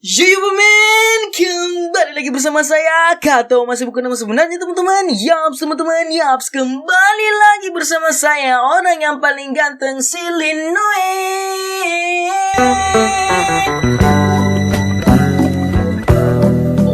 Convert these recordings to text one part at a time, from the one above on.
Men, kembali lagi bersama saya Kato. Masih bukan nama sebenarnya teman-teman. Yaps, kembali lagi bersama saya, orang yang paling ganteng, si Linoe.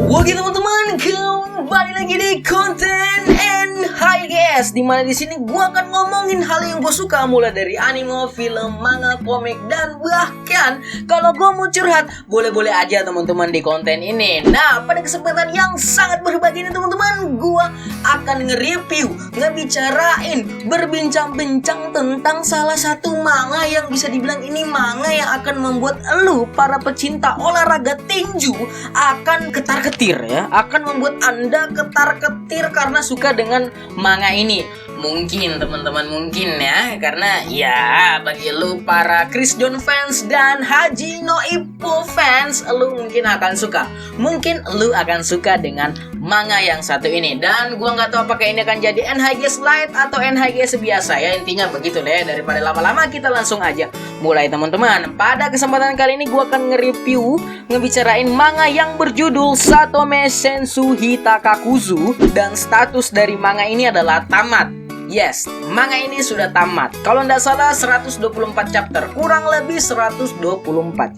Oke teman-teman, kembali lagi di konten NHGS, dimana di sini gua akan ngomongin hal yang gue suka, mulai dari anime, film, manga, komik, dan bahkan kalau gue mau curhat, boleh-boleh aja teman-teman di konten ini. Nah, pada kesempatan yang sangat berbahagia ini teman-teman, gue akan nge-review, ngebicarain, berbincang-bincang tentang salah satu manga yang bisa dibilang ini manga yang akan membuat elu, para pecinta olahraga tinju, akan ketar-ketir ya, akan membuat anda ketar-ketir karena suka dengan manga ini. Mungkin teman-teman, mungkin ya, karena ya bagi lu para Chris John fans dan Haji no Ippo fans, lu mungkin akan suka. Mungkin lu akan suka dengan manga yang satu ini. Dan gua nggak tahu apakah ini akan jadi NHGS Lite atau NHGS biasa ya, intinya begitu deh. Daripada lama-lama, kita langsung aja mulai teman-teman. Pada kesempatan kali ini gua akan nge-review, ngebicarain manga yang berjudul Satome Sensu Hitakakuzu, dan status dari manga ini adalah tamat. Yes, manga ini sudah tamat. Kalau nggak salah 124 chapter, kurang lebih 124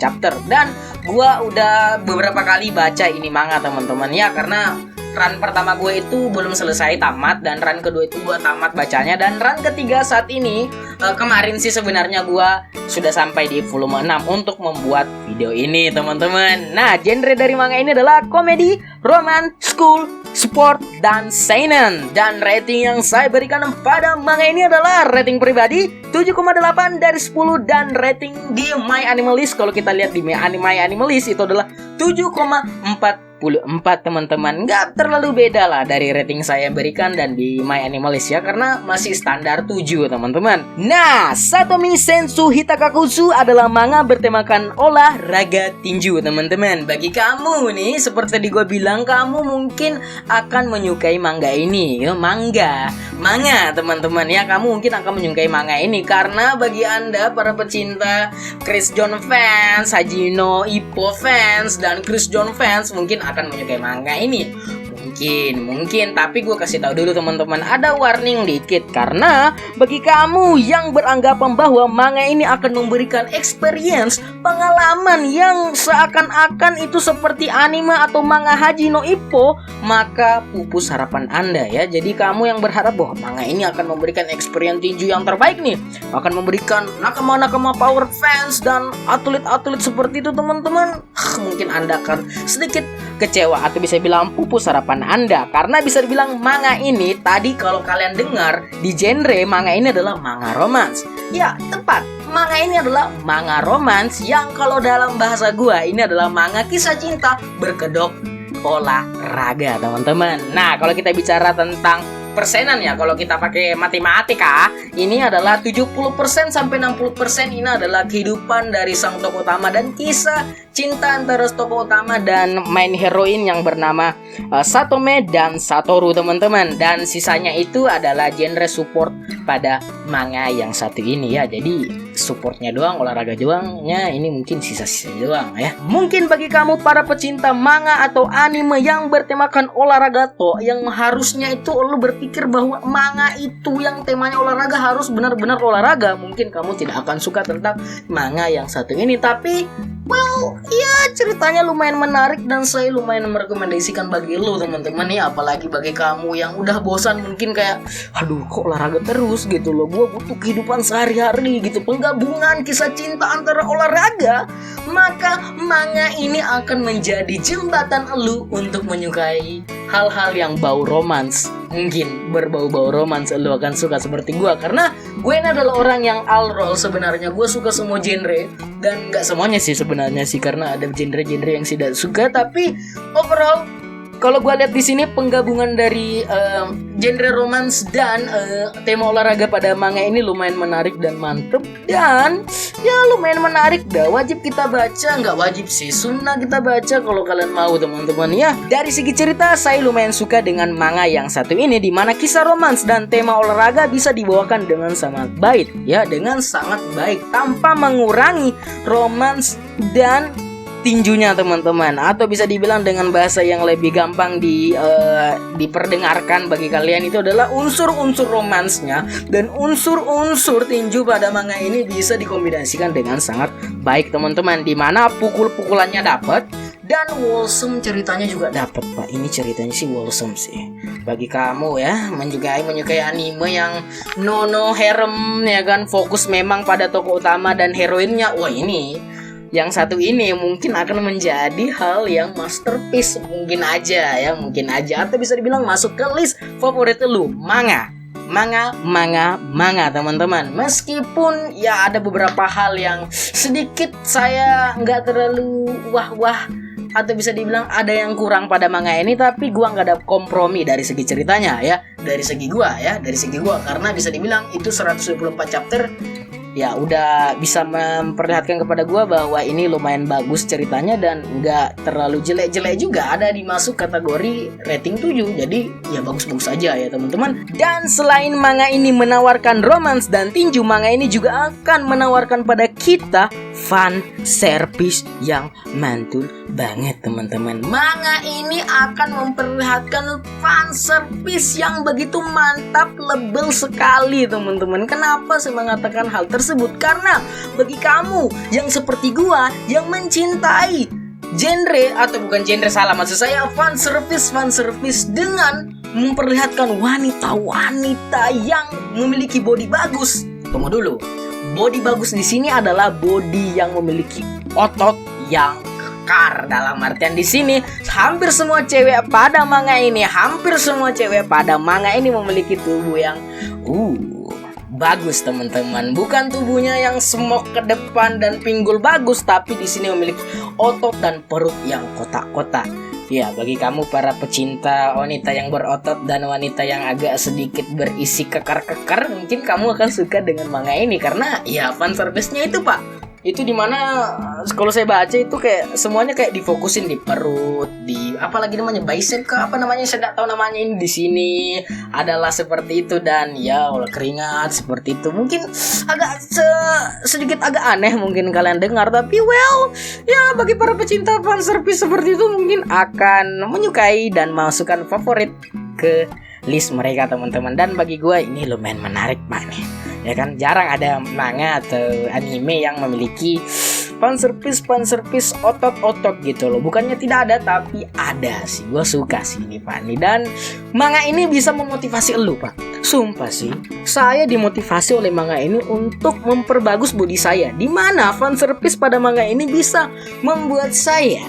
chapter. Dan gua udah beberapa kali baca ini manga teman-teman ya, karena run pertama gue itu belum selesai tamat, dan run kedua itu gue tamat bacanya, dan run ketiga saat ini kemarin sih sebenarnya gue sudah sampai di volume 6 untuk membuat video ini teman-teman. Nah, genre dari manga ini adalah komedi, romance, school, sport, dan seinen. Dan rating yang saya berikan pada manga ini adalah rating pribadi 7,8 dari 10, dan rating di My Animalist, kalau kita lihat di My Animalist itu adalah 7,44 teman-teman. Nggak terlalu beda lah dari rating saya berikan dan di My Animalist ya, karena masih standar 7 teman-teman. Nah, Satome Sensu Hitakakuzu adalah manga bertemakan olahraga tinju teman-teman. Bagi kamu nih, seperti tadi gue bilang, kamu mungkin akan menyukai manga ini ya, manga teman-teman ya, kamu mungkin akan menyukai manga ini karena bagi anda para pecinta Chris John fans, Haji no Ippo fans, dan Chris John fans mungkin akan menyukai manga ini. Mungkin, tapi gue kasih tahu dulu teman-teman, ada warning dikit, karena bagi kamu yang beranggapan bahwa manga ini akan memberikan experience, pengalaman yang seakan-akan itu seperti anime atau manga Haji no Ippo, maka pupus harapan anda ya. Jadi kamu yang berharap bahwa manga ini akan memberikan experience tinju yang terbaik nih, akan memberikan nakama-nakama power fans dan atlet-atlet seperti itu teman-teman, mungkin anda akan sedikit kecewa atau bisa bilang pupus harapan anda, karena bisa dibilang manga ini tadi kalau kalian dengar di genre manga ini adalah manga romance. Ya, tepat. Manga ini adalah manga romance yang kalau dalam bahasa gua ini adalah manga kisah cinta berkedok olahraga, teman-teman. Nah, kalau kita bicara tentang persenan ya, kalau kita pakai matematika, ini adalah 70% sampai 60% ini adalah kehidupan dari sang tokoh utama dan kisah cinta antara tokoh utama dan main heroin yang bernama Satome dan Satoru teman-teman. Dan sisanya itu adalah genre support pada manga yang satu ini ya. Jadi supportnya doang, olahraga doangnya ini mungkin sisa-sisa doang ya. Mungkin bagi kamu para pecinta manga atau anime yang bertemakan olahraga toh, yang harusnya itu lo berpikir bahwa manga itu yang temanya olahraga harus benar-benar olahraga, mungkin kamu tidak akan suka tentang manga yang satu ini. Tapi well, ya ceritanya lumayan menarik dan saya lumayan merekomendasikan bagi lo teman-teman ya, apalagi bagi kamu yang udah bosan mungkin kayak aduh kok olahraga terus gitu loh, gue butuh kehidupan sehari-hari gitu, penggabungan kisah cinta antara olahraga, maka manga ini akan menjadi jembatan lu untuk menyukai hal-hal yang bau romans. Mungkin berbau-bau romans lu akan suka seperti gue, karena gue ini adalah orang yang all roll sebenarnya. Gue suka semua genre, dan gak semuanya sih sebenarnya sih, karena ada genre-genre yang tidak suka. Tapi overall kalau gue lihat di sini penggabungan dari genre romance dan tema olahraga pada manga ini lumayan menarik dan mantep, dan ya lumayan menarik dah. Wajib kita baca, nggak wajib sih, sunnah kita baca kalau kalian mau teman-teman ya. Dari segi cerita saya lumayan suka dengan manga yang satu ini, di mana kisah romance dan tema olahraga bisa dibawakan dengan sangat baik ya, dengan sangat baik tanpa mengurangi romance dan tinjunya teman-teman, atau bisa dibilang dengan bahasa yang lebih gampang diperdengarkan bagi kalian itu adalah unsur-unsur romansnya dan unsur-unsur tinju pada manga ini bisa dikombinasikan dengan sangat baik teman-teman, dimana pukul-pukulannya dapat dan wholesome ceritanya juga dapat Pak. Ini ceritanya sih wholesome sih. Bagi kamu ya menyukai anime yang no harem ya kan, fokus memang pada tokoh utama dan heroinnya. Wah, ini yang satu ini mungkin akan menjadi hal yang masterpiece, mungkin aja atau bisa dibilang masuk ke list favorit lu manga teman-teman. Meskipun ya ada beberapa hal yang sedikit saya nggak terlalu wah atau bisa dibilang ada yang kurang pada manga ini, tapi gua nggak ada kompromi dari segi ceritanya ya, dari segi gua karena bisa dibilang itu 124 chapter ya udah bisa memperlihatkan kepada gua bahwa ini lumayan bagus ceritanya dan nggak terlalu jelek-jelek juga, ada dimasuk kategori rating 7, jadi ya bagus-bagus aja ya teman-teman. Dan selain manga ini menawarkan romance dan tinju, manga ini juga akan menawarkan pada kita fan service yang mantul banget teman-teman. Manga ini akan memperlihatkan fan service yang begitu mantap, lebel sekali teman-teman. Kenapa saya mengatakan hal tersebut? Karena bagi kamu yang seperti gua yang mencintai genre, atau bukan genre, salah maksud saya fan service dengan memperlihatkan wanita-wanita yang memiliki body bagus. Tunggu dulu. Body bagus di sini adalah body yang memiliki otot yang kekar. Dalam artian di sini hampir semua cewek pada manga ini memiliki tubuh yang bagus teman-teman. Bukan tubuhnya yang semok ke depan dan pinggul bagus, tapi di sini memiliki otot dan perut yang kotak-kotak. Ya, bagi kamu para pecinta wanita yang berotot dan wanita yang agak sedikit berisi kekar-kekar, mungkin kamu akan suka dengan manga ini karena ya fan service-nya itu Pak. Itu dimana kalau saya baca itu kayak semuanya kayak difokusin di perut, di apalagi namanya bicep ke apa namanya, saya nggak tahu namanya, ini di sini adalah seperti itu. Dan ya olah keringat seperti itu, mungkin agak sedikit agak aneh mungkin kalian dengar, tapi well ya bagi para pecinta fan service seperti itu mungkin akan menyukai dan masukkan favorit ke list mereka teman-teman. Dan bagi gue ini lumayan menarik Pak nih. Ya kan, jarang ada manga atau anime yang memiliki fan service otot-otot gitu loh. Bukannya tidak ada, tapi ada sih. Gue suka sih ini Pak nih. Dan manga ini bisa memotivasi elu Pak. Sumpah sih, saya dimotivasi oleh manga ini untuk memperbagus body saya. Dimana fan service pada manga ini bisa membuat saya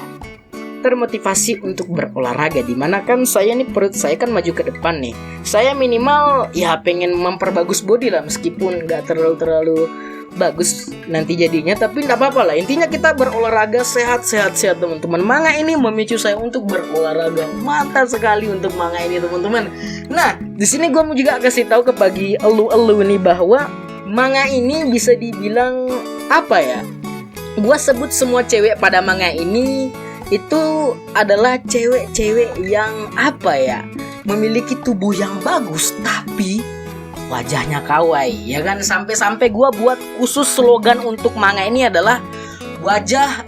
termotivasi untuk berolahraga, dimana kan saya nih perut saya kan maju ke depan nih. Saya minimal ya pengen memperbagus body lah, meskipun nggak terlalu bagus nanti jadinya, tapi nggak apa-apa lah. Intinya kita berolahraga sehat teman-teman. Manga ini memicu saya untuk berolahraga, mantap sekali untuk manga ini teman-teman. Nah di sini gue mau juga kasih tahu ke bagi elu-elu nih bahwa manga ini bisa dibilang apa ya? Gue sebut semua cewek pada manga ini itu adalah cewek-cewek yang apa ya, memiliki tubuh yang bagus tapi wajahnya kawaii ya kan. Sampai gue buat khusus slogan untuk manga ini adalah wajah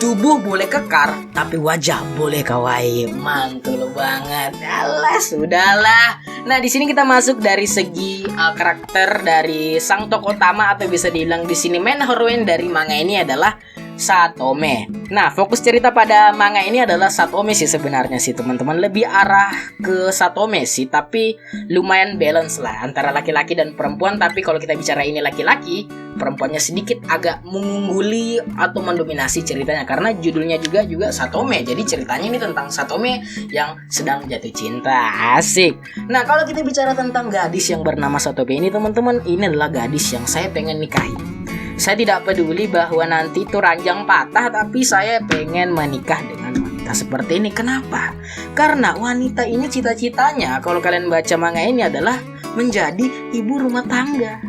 tubuh boleh kekar tapi wajah boleh kawaii. Mantul banget. Alah sudahlah. Nah di sini kita masuk dari segi karakter dari sang tokoh utama, atau bisa dibilang di sini main heroine dari manga ini adalah Satome. Nah, fokus cerita pada manga ini adalah Satome sih sebenarnya sih teman-teman. Lebih arah ke Satome sih, tapi lumayan balance lah antara laki-laki dan perempuan. Tapi kalau kita bicara ini laki-laki, perempuannya sedikit agak mengungguli atau mendominasi ceritanya karena judulnya juga Satome. Jadi ceritanya ini tentang Satome yang sedang jatuh cinta. Asik. Nah, kalau kita bicara tentang gadis yang bernama Satome ini teman-teman, ini adalah gadis yang saya pengen nikahi. Saya tidak peduli bahwa nanti itu ranjang patah, tapi saya pengen menikah dengan wanita seperti ini. Kenapa? Karena wanita ini cita-citanya, kalau kalian baca manga ini, adalah menjadi ibu rumah tangga.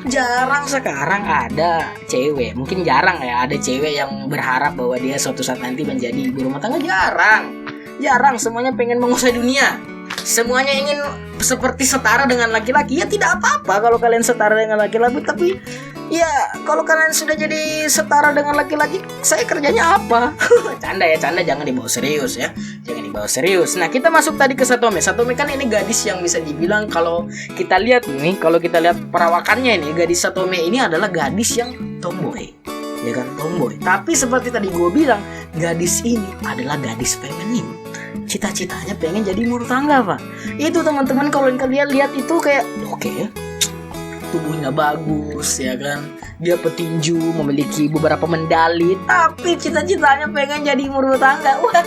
Jarang sekarang ada cewek, mungkin jarang ya, ada cewek yang berharap bahwa dia suatu saat nanti menjadi ibu rumah tangga. Jarang, semuanya pengen menguasai dunia. Semuanya ingin seperti setara dengan laki-laki. Ya tidak apa-apa kalau kalian setara dengan laki-laki, tapi Ya, kalau kalian sudah jadi setara dengan laki-laki, saya kerjanya apa? Canda ya, canda, jangan dibawa serius ya. Jangan dibawa serius. Nah, kita masuk tadi ke Satome. Satome kan ini gadis yang bisa dibilang kalau kita lihat nih, kalau kita lihat perawakannya ini, gadis Satome ini adalah gadis yang tomboy. Ya kan, tomboy. Tapi seperti tadi gue bilang, gadis ini adalah gadis feminim. Cita-citanya pengen jadi ibu rumah tangga, Pak. Itu teman-teman, kalau kalian lihat itu kayak oke, tubuhnya bagus ya kan, dia petinju, memiliki beberapa medali, tapi cita-citanya pengen jadi ibu rumah tangga. Wah,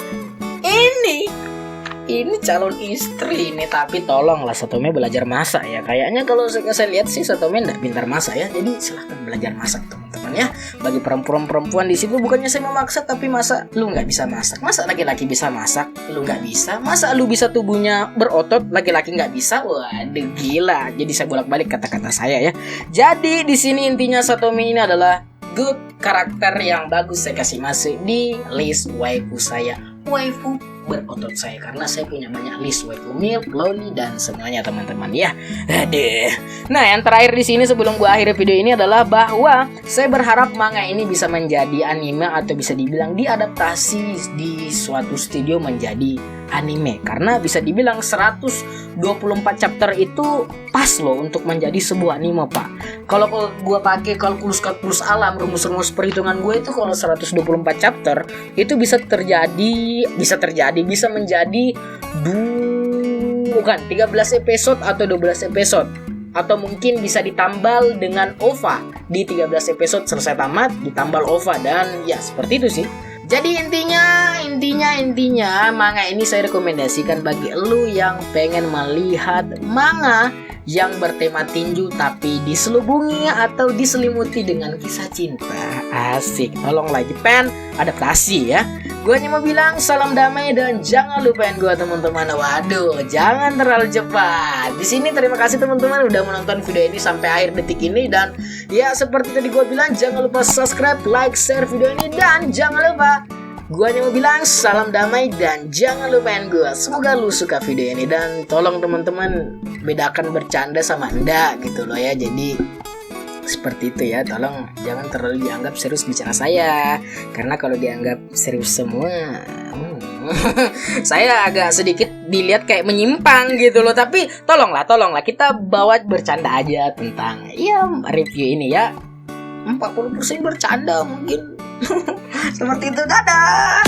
ini calon istri nih. Tapi tolonglah Satome belajar masak ya. Kayaknya kalau saya lihat sih Satome nggak pintar masak ya. Jadi silahkan belajar masak teman-teman ya. Bagi perempuan di situ, bukannya saya memaksa, tapi masa lu nggak bisa masak? Masa laki-laki bisa masak, lu nggak bisa? Masa lu bisa tubuhnya berotot, laki-laki nggak bisa? Waduh, gila. Jadi saya bolak-balik kata-kata saya ya. Jadi di sini intinya Satome ini adalah good karakter yang bagus saya kasih masuk di list waifu saya. Waifu berotot saya, karena saya punya banyak list waifu milk, loli, dan semuanya teman-teman ya. Aduh. Nah, yang terakhir di sini sebelum gua akhiri video ini adalah bahwa saya berharap manga ini bisa menjadi anime atau bisa dibilang diadaptasi di suatu studio menjadi anime, karena bisa dibilang 124 chapter itu pas loh untuk menjadi sebuah anime, Pak. Kalau gua pakai kalkulus alam, rumus perhitungan gue itu, kalau 124 chapter itu bisa menjadi 13 episode atau 12 episode, atau mungkin bisa ditambal dengan OVA di 13 episode selesai tamat, ditambal OVA, dan ya seperti itu sih. Jadi intinya manga ini saya rekomendasikan bagi elu yang pengen melihat manga yang bertema tinju tapi diselubungi atau diselimuti dengan kisah cinta. Asik, tolonglah Jepang adaptasi ya. Gue hanya mau bilang salam damai dan jangan lupain gue teman-teman. Waduh, jangan terlalu cepat. Di sini terima kasih teman-teman udah menonton video ini sampai akhir detik ini, dan ya seperti tadi gue bilang, jangan lupa subscribe, like, share video ini, dan jangan lupa gue hanya mau bilang salam damai dan jangan lupain gue. Semoga lu suka video ini, dan tolong teman-teman bedakan bercanda sama enggak gitu loh ya. Jadi seperti itu ya, tolong jangan terlalu dianggap serius bicara saya, karena kalau dianggap serius semua saya agak sedikit dilihat kayak menyimpang gitu loh. Tapi tolonglah kita bawa bercanda aja tentang ya review ini ya. 40% bercanda mungkin. Seperti itu, dadah.